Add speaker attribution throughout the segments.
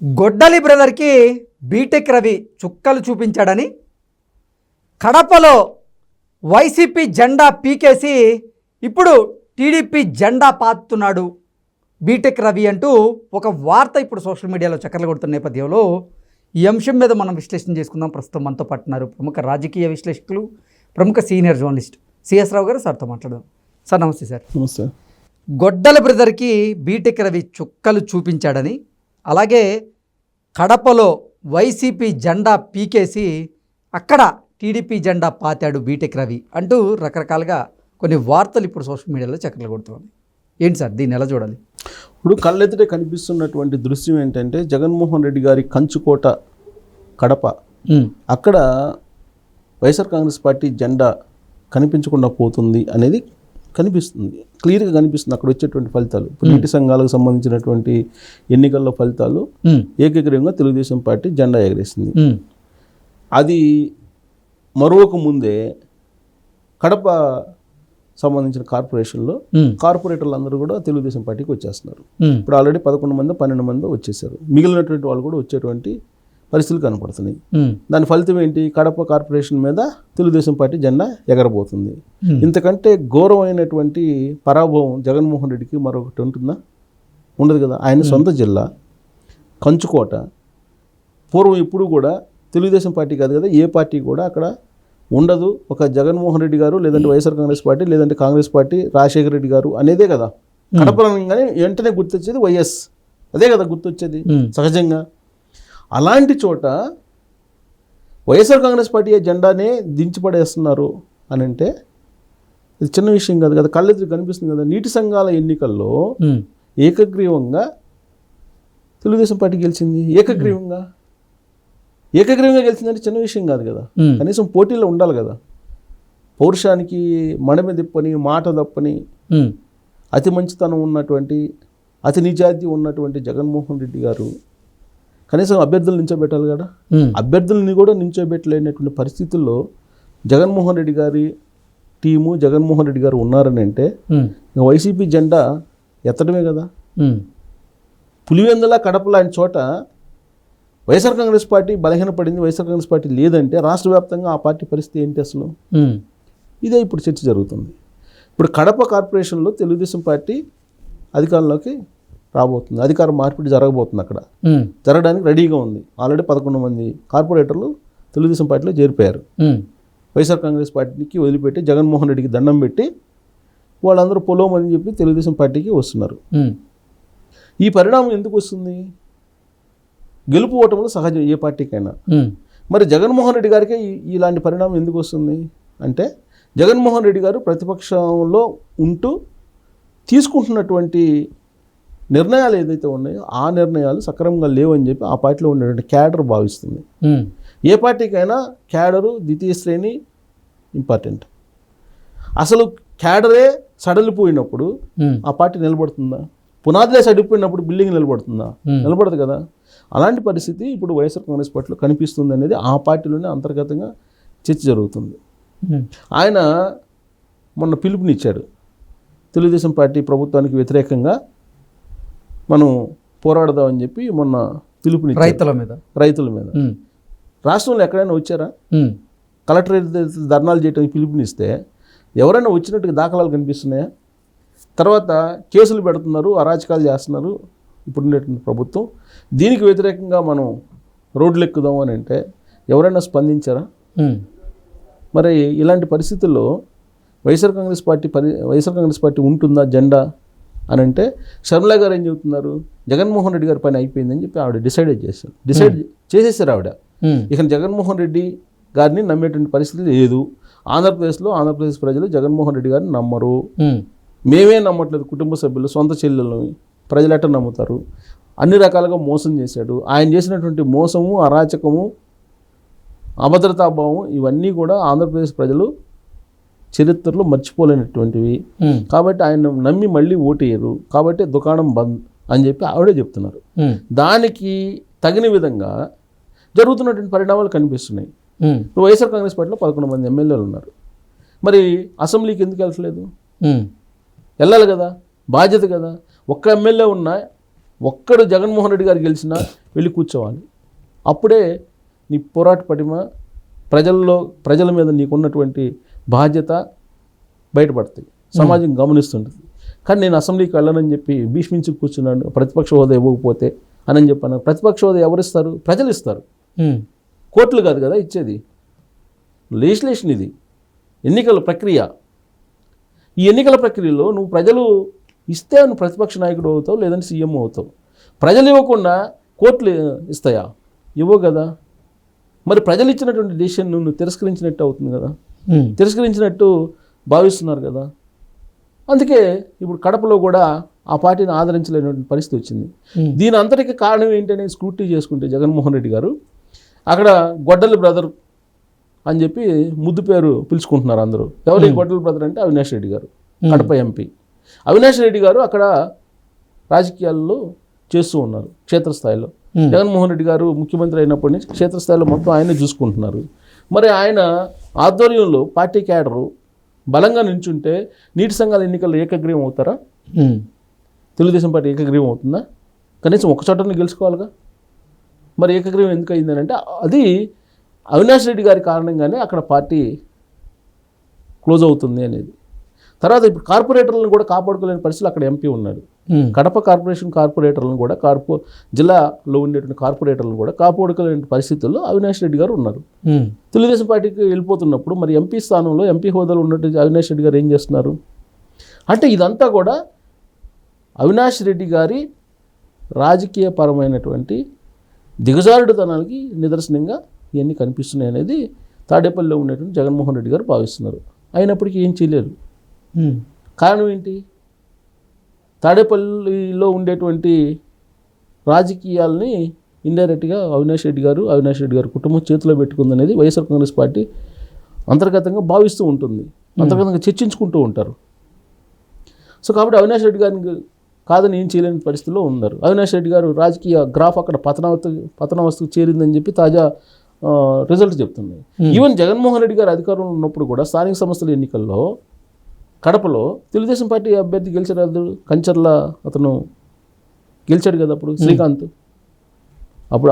Speaker 1: గొడ్డలి బ్రదర్కి బీటెక్ రవి చుక్కలు చూపించాడని కడపలో వైసీపీ జెండా పీకేసి ఇప్పుడు టీడీపీ జెండా పాతున్నాడు బీటెక్ రవి అంటూ ఒక వార్త ఇప్పుడు సోషల్ మీడియాలో చక్కర్లు కొడుతున్న నేపథ్యంలో ఈ అంశం మీద మనం విశ్లేషణ చేసుకుందాం. ప్రస్తుతం మనతో పట్టున్నారు ప్రముఖ రాజకీయ విశ్లేషకులు, ప్రముఖ సీనియర్ జర్నలిస్ట్ సిఎస్ రావు గారు. సార్తో మాట్లాడదాం. సార్ నమస్తే. సార్
Speaker 2: నమస్తే.
Speaker 1: గొడ్డలి బ్రదర్కి బీటెక్ రవి చుక్కలు చూపించాడని, అలాగే కడపలో వైసీపీ జెండా పీకేసి అక్కడ టీడీపీ జెండా పాతాడు బీటెక్ రవి అంటూ రకరకాలుగా కొన్ని వార్తలు ఇప్పుడు సోషల్ మీడియాలో చక్కర్లు కొడుతున్నాయి. ఏంటి సార్, దీన్ని ఎలా చూడాలి?
Speaker 2: ఇప్పుడు కళ్ళెదుటే కనిపిస్తున్నటువంటి దృశ్యం ఏంటంటే జగన్మోహన్ రెడ్డి గారి కంచుకోట కడప, అక్కడ వైఎస్ఆర్ కాంగ్రెస్ పార్టీ జెండా కనిపించకుండా పోతుంది అనేది కనిపిస్తుంది, క్లియర్గా కనిపిస్తుంది. అక్కడ వచ్చేటువంటి ఫలితాలు, ఇప్పుడు నీటి సంఘాలకు సంబంధించినటువంటి ఎన్నికల్లో ఫలితాలు ఏకగ్రీవంగా తెలుగుదేశం పార్టీ జెండా ఎగరేసింది. అది మరొక ముందే కడప సంబంధించిన కార్పొరేషన్లో కార్పొరేటర్లు అందరూ కూడా తెలుగుదేశం పార్టీకి వచ్చేస్తున్నారు. ఇప్పుడు ఆల్రెడీ 11 మంది 12 మంది వచ్చేసారు. మిగిలినటువంటి వాళ్ళు కూడా వచ్చేటువంటి పరిస్థితులు కనపడుతున్నాయి. దాని ఫలితం ఏంటి? కడప కార్పొరేషన్ మీద తెలుగుదేశం పార్టీ జెండా ఎగరబోతుంది. ఇంతకంటే ఘోరమైనటువంటి పరాభవం జగన్మోహన్ రెడ్డికి మరొకటి ఉంటుందా? ఉండదు కదా. ఆయన సొంత జిల్లా కంచుకోట. పూర్వం ఇప్పుడు కూడా తెలుగుదేశం పార్టీ కాదు కదా, ఏ పార్టీ కూడా అక్కడ ఉండదు. ఒక జగన్మోహన్ రెడ్డి గారు, లేదంటే వైఎస్ఆర్ కాంగ్రెస్ పార్టీ, లేదంటే కాంగ్రెస్ పార్టీ, రాజశేఖర రెడ్డి గారు అనేదే కదా. కడపలంగానే వెంటనే గుర్తొచ్చేది వైఎస్, అదే కదా గుర్తొచ్చేది సహజంగా. అలాంటి చోట వైఎస్ఆర్ కాంగ్రెస్ పార్టీ జెండానే దించిపడేస్తున్నారు అని అంటే ఇది చిన్న విషయం కాదు కదా. కళ్ళెదురు కనిపిస్తుంది కదా. నీటి సంఘాల ఎన్నికల్లో ఏకగ్రీవంగా తెలుగుదేశం పార్టీ గెలిచింది. ఏకగ్రీవంగా గెలిచిందంటే చిన్న విషయం కాదు కదా. కనీసం పోటీలో ఉండాలి కదా. పౌరుషానికి మడమ తిప్పని, మాట తప్పని, అతి మంచితనం ఉన్నటువంటి, అతి నిజాయితీ ఉన్నటువంటి జగన్మోహన్ రెడ్డి గారు కనీసం అభ్యర్థులు నించోబెట్టాలి కదా. అభ్యర్థులని కూడా నించోబెట్టలేనటువంటి పరిస్థితుల్లో జగన్మోహన్ రెడ్డి గారి టీము, జగన్మోహన్ రెడ్డి గారు ఉన్నారని అంటే వైసీపీ జెండా ఎత్తడమే కదా. పులివెందుల, కడప లాంటి చోట వైఎస్ఆర్ కాంగ్రెస్ పార్టీ బలహీనపడింది, వైఎస్ఆర్ కాంగ్రెస్ పార్టీ లేదంటే రాష్ట్ర వ్యాప్తంగా ఆ పార్టీ పరిస్థితి ఏంటి అసలు? ఇదే ఇప్పుడు చర్చ జరుగుతుంది. ఇప్పుడు కడప కార్పొరేషన్లో తెలుగుదేశం పార్టీ అధికారంలోకి రాబోతుంది. అధికార మార్పిడి జరగబోతుంది. అక్కడ జరగడానికి రెడీగా ఉంది. ఆల్రెడీ 11 మంది కార్పొరేటర్లు తెలుగుదేశం పార్టీలో చేరిపోయారు. వైఎస్ఆర్ కాంగ్రెస్ పార్టీకి వదిలిపెట్టి జగన్మోహన్ రెడ్డికి దండం పెట్టి వాళ్ళందరూ పొలోమని చెప్పి తెలుగుదేశం పార్టీకి వస్తున్నారు. ఈ పరిణామం ఎందుకు వస్తుంది? గెలుపు ఓటములు సహజం ఏ పార్టీకైనా. మరి జగన్మోహన్ రెడ్డి గారికి ఇలాంటి పరిణామం ఎందుకు వస్తుంది అంటే జగన్మోహన్ రెడ్డి గారు ప్రతిపక్షంలో ఉంటూ తీసుకుంటున్నటువంటి నిర్ణయాలు ఏదైతే ఉన్నాయో ఆ నిర్ణయాలు సక్రమంగా లేవని చెప్పి ఆ పార్టీలో ఉండేటువంటి క్యాడర్ భావిస్తుంది. ఏ పార్టీకైనా క్యాడరు ద్వితీయ శ్రేణి ఇంపార్టెంట్. అసలు క్యాడరే సడలిపోయినప్పుడు ఆ పార్టీ నిలబడుతుందా? పునాదులే సడిపోయినప్పుడు బిల్డింగ్ నిలబడుతుందా? నిలబడదు కదా. అలాంటి పరిస్థితి ఇప్పుడు వైఎస్ఆర్ కాంగ్రెస్ పార్టీలో కనిపిస్తుంది అనేది ఆ పార్టీలోనే అంతర్గతంగా చర్చ జరుగుతుంది. ఆయన మొన్న పిలుపునిచ్చాడు, తెలుగుదేశం పార్టీ ప్రభుత్వానికి వ్యతిరేకంగా మనం పోరాడదామని చెప్పి మొన్న పిలుపునిచ్చాడు. రైతుల మీద రాష్ట్రంలో ఎక్కడైనా వచ్చారా? కలెక్టరేట్ ధర్నాలు చేయడానికి పిలుపునిస్తే ఎవరైనా వచ్చినట్టుగా దాఖలాలు కనిపిస్తున్నాయా? తర్వాత కేసులు పెడుతున్నారు, అరాచకాలు చేస్తున్నారు ఇప్పుడున్నటువంటి ప్రభుత్వం. దీనికి వ్యతిరేకంగా మనం రోడ్లు ఎక్కుదాం అని అంటే ఎవరైనా స్పందించారా? మరి ఇలాంటి పరిస్థితుల్లో వైఎస్ఆర్ కాంగ్రెస్ పార్టీ ఉంటుందా జెండా అని అంటే షర్మిల గారు ఏం చెబుతున్నారు? జగన్మోహన్ రెడ్డి గారి పని అయిపోయిందని చెప్పి ఆవిడ డిసైడ్ చేసేసారు ఆవిడ. ఇక జగన్మోహన్ రెడ్డి గారిని నమ్మేటువంటి పరిస్థితి లేదు. ఆంధ్రప్రదేశ్ ప్రజలు జగన్మోహన్ రెడ్డి గారిని నమ్మరు. మేమే నమ్మట్లేదు, కుటుంబ సభ్యులు, సొంత చెల్లెళ్ళని ప్రజలు ఎట్లా నమ్ముతారు? అన్ని రకాలుగా మోసం చేశాడు. ఆయన చేసినటువంటి మోసము, అరాచకము, అభద్రతాభావం ఇవన్నీ కూడా ఆంధ్రప్రదేశ్ ప్రజలు చరిత్రలో మర్చిపోలేనటువంటివి. కాబట్టి ఆయన నమ్మి మళ్ళీ ఓటేయరు. కాబట్టి దుకాణం బంద్ అని చెప్పి ఆవిడే చెప్తున్నారు. దానికి తగిన విధంగా జరుగుతున్నటువంటి పరిణామాలు కనిపిస్తున్నాయి. వైఎస్ఆర్ కాంగ్రెస్ పార్టీలో 11 మంది ఎమ్మెల్యేలు ఉన్నారు. మరి అసెంబ్లీకి ఎందుకు వెళ్ళట్లేదు? వెళ్ళాలి కదా, బాధ్యత కదా. ఒక్క ఎమ్మెల్యే ఉన్నా ఒక్కడు జగన్మోహన్ రెడ్డి గారు గెలిచినా వెళ్ళి కూర్చోవాలి. అప్పుడే నీ పోరాట పటిమ, ప్రజల మీద నీకున్నటువంటి బాధ్యత బయటపడుతుంది, సమాజం గమనిస్తుంటుంది. కానీ నేను అసెంబ్లీకి వెళ్ళనని చెప్పి భీష్మించి కూర్చున్నాను, ప్రతిపక్ష హోదా ఇవ్వకపోతే అని చెప్పాను. ప్రతిపక్ష హోదా ఎవరిస్తారు? ప్రజలు ఇస్తారు, కోర్టులు కాదు కదా ఇచ్చేది. లెజిస్లేషన్ ఇది, ఎన్నికల ప్రక్రియ. ఈ ఎన్నికల ప్రక్రియలో నువ్వు ప్రజలు ఇస్తే నువ్వు ప్రతిపక్ష నాయకుడు అవుతావు, లేదంటే సీఎం అవుతావు. ప్రజలు ఇవ్వకుండా కోర్టులు ఇస్తాయా? ఇవ్వవు కదా. మరి ప్రజలు ఇచ్చినటువంటి డెసిషన్ నువ్వు తిరస్కరించినట్టు అవుతుంది కదా, తిరస్కరించినట్టు భావిస్తున్నారు కదా. అందుకే ఇప్పుడు కడపలో కూడా ఆ పార్టీని ఆదరించలేనటువంటి పరిస్థితి వచ్చింది. దీని అంతటికి కారణం ఏంటనే స్క్రూటీ చేసుకుంటే జగన్మోహన్ రెడ్డి గారు అక్కడ గొడ్డలి బ్రదర్ అని చెప్పి ముద్దు పేరు పిలుచుకుంటున్నారు అందరూ. ఎవరు గొడ్డలి బ్రదర్ అంటే అవినాష్ రెడ్డి గారు, కడప ఎంపీ. అవినాష్ రెడ్డి గారు అక్కడ రాజకీయాల్లో చేస్తూ ఉన్నారు క్షేత్రస్థాయిలో. జగన్మోహన్ రెడ్డి గారు ముఖ్యమంత్రి అయినప్పటి నుంచి క్షేత్రస్థాయిలో మొత్తం ఆయనే చూసుకుంటున్నారు. మరి ఆయన ఆధ్వర్యంలో పార్టీ క్యాడరు బలంగా నిల్చుంటే నీటి సంఘాల ఎన్నికల్లో ఏకగ్రీవం అవుతారా? తెలుగుదేశం పార్టీ ఏకగ్రీవం అవుతుందా? కనీసం ఒక చోటని గెలుచుకోవాలిగా. మరి ఏకగ్రీవం ఎందుకు అయిందని అంటే అది అవినాష్ రెడ్డి గారి కారణంగానే అక్కడ పార్టీ క్లోజ్ అవుతుంది అనేది. తర్వాత ఇప్పుడు కార్పొరేటర్లను కూడా కాపాడుకోలేని పరిస్థితులు అక్కడ ఎంపీ ఉన్నాడు. కడప కార్పొరేషన్ కార్పొరేటర్లను కూడా జిల్లాలో ఉండేటువంటి కార్పొరేటర్లను కూడా కాపాడుకోలేని పరిస్థితుల్లో అవినాష్ రెడ్డి గారు ఉన్నారు. తెలుగుదేశం పార్టీకి వెళ్ళిపోతున్నప్పుడు మరి ఎంపీ స్థానంలో ఎంపీ హోదాలో ఉన్నట్టు అవినాష్ రెడ్డి గారు ఏం చేస్తున్నారు అంటే ఇదంతా కూడా అవినాష్ రెడ్డి గారి రాజకీయపరమైనటువంటి దిగజారుడుతనానికి నిదర్శనంగా ఇవన్నీ కనిపిస్తున్నాయి అనేది తాడేపల్లిలో ఉండేటువంటి జగన్మోహన్ రెడ్డి గారు భావిస్తున్నారు. అయినప్పటికీ ఏం చేయలేరు. కారణం ఏంటి? తాడేపల్లిలో ఉండేటువంటి రాజకీయాల్ని ఇండైరెక్ట్గా అవినాష్ రెడ్డి గారు కుటుంబం చేతిలో పెట్టుకుందనేది వైఎస్ఆర్ కాంగ్రెస్ పార్టీ అంతర్గతంగా భావిస్తూ ఉంటుంది, అంతర్గతంగా చర్చించుకుంటూ ఉంటారు. సో కాబట్టి అవినాష్ రెడ్డి గారిని కాదని ఏం చేయలేని పరిస్థితిలో ఉన్నారు. అవినాష్ రెడ్డి గారు రాజకీయ గ్రాఫ్ అక్కడ పతనావస్థకు చేరిందని చెప్పి తాజా రిజల్ట్ చెప్తున్నాయి. ఈవెన్ జగన్మోహన్ రెడ్డి గారు అధికారంలో ఉన్నప్పుడు కూడా స్థానిక సంస్థల ఎన్నికల్లో కడపలో తెలుగుదేశం పార్టీ అభ్యర్థి గెలిచారు. కంచర్ల అతను గెలిచాడు కదా అప్పుడు, శ్రీకాంత్. అప్పుడు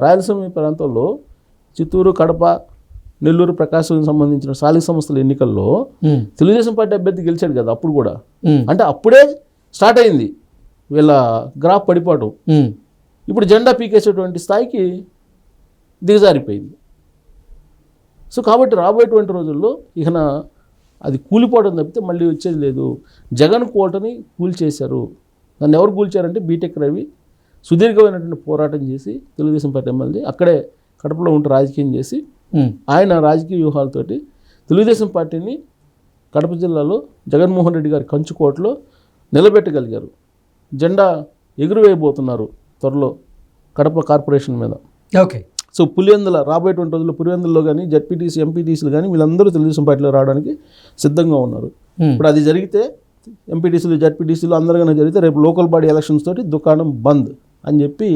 Speaker 2: రాయలసీమ ప్రాంతంలో చిత్తూరు, కడప, నెల్లూరు, ప్రకాశం సంబంధించిన స్థానిక సంస్థల ఎన్నికల్లో తెలుగుదేశం పార్టీ అభ్యర్థి గెలిచాడు కదా అప్పుడు కూడా. అంటే అప్పుడే స్టార్ట్ అయింది వీళ్ళ గ్రాఫ్ పడిపోవడం. ఇప్పుడు జెండా పీకేసేటువంటి స్థాయికి దిగజారిపోయింది. సో కాబట్టి రాబోయేటువంటి రోజుల్లో ఇక అది కూలిపోవడం తప్పితే మళ్ళీ వచ్చేది లేదు. జగన్ కోటని కూల్చేశారు. దాన్ని ఎవరు కూల్చారంటే బీటెక్ రవి సుదీర్ఘమైనటువంటి పోరాటం చేసి తెలుగుదేశం పార్టీ ఎమ్మెల్యే అక్కడే కడపలో ఉంటూ రాజకీయం చేసి ఆయన రాజకీయ వ్యూహాలతోటి తెలుగుదేశం పార్టీని కడప జిల్లాలో జగన్మోహన్ రెడ్డి గారి కంచుకోటలో నిలబెట్టగలిగారు. జెండా ఎగురువేయబోతున్నారు త్వరలో కడప కార్పొరేషన్ మీద.
Speaker 1: ఓకే.
Speaker 2: సో పులివెందుల రాబోయేటువంటి రోజుల్లో పులివెందుల్లో కానీ జడ్పీటీసీ, ఎంపీటీసీలు కానీ వీళ్ళందరూ తెలుగుదేశం పార్టీలో రావడానికి సిద్ధంగా ఉన్నారు. ఇప్పుడు అది జరిగితే ఎంపీటీసీలు, జడ్పీటీసీలు అందరికన్నా జరిగితే రేపు లోకల్ బాడీ ఎలక్షన్స్ తోటి దుకాణం బంద్ అని చెప్పి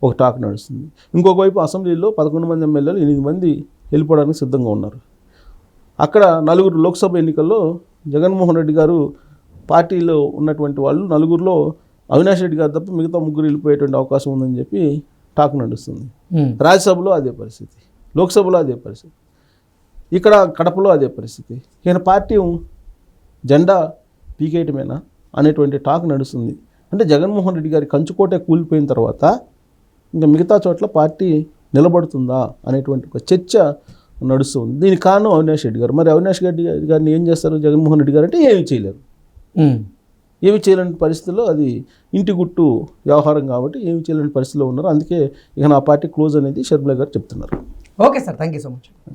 Speaker 2: ఒక టాక్ నడుస్తుంది. ఇంకొక వైపు అసెంబ్లీలో 11 మంది ఎమ్మెల్యేలు 8 మంది వెళ్ళిపోవడానికి సిద్ధంగా ఉన్నారు. అక్కడ 4 లోక్సభ ఎన్నికల్లో జగన్మోహన్ రెడ్డి గారు పార్టీలో ఉన్నటువంటి వాళ్ళు 4లో అవినాష్ రెడ్డి గారు తప్ప మిగతా 3 వెళ్ళిపోయేటువంటి అవకాశం ఉందని చెప్పి టాక్ నడుస్తుంది. రాజ్యసభలో అదే పరిస్థితి, లోక్సభలో అదే పరిస్థితి, ఇక్కడ కడపలో అదే పరిస్థితి. ఈయన పార్టీ జెండా పీకేయటమేనా అనేటువంటి టాక్ నడుస్తుంది. అంటే జగన్మోహన్ రెడ్డి గారి కంచుకోటే కూలిపోయిన తర్వాత ఇంకా మిగతా చోట్ల పార్టీ నిలబడుతుందా అనేటువంటి ఒక చర్చ నడుస్తుంది. దీనికి కారణం అవినాష్ రెడ్డి గారు. మరి అవినాష్ రెడ్డి గారిని ఏం చేస్తారు జగన్మోహన్ రెడ్డి గారు అంటే ఏమీ చేయలేరు. ఏమి చేయలేని పరిస్థితుల్లో అది ఇంటి గుట్టు వ్యవహారం కాబట్టి ఏమి చేయలేని పరిస్థితిలో ఉన్నారు. అందుకే ఇక నా పార్టీ క్లోజ్ అనేది షర్మిల గారు చెప్తున్నారు.
Speaker 1: Okay sir, thank you so much.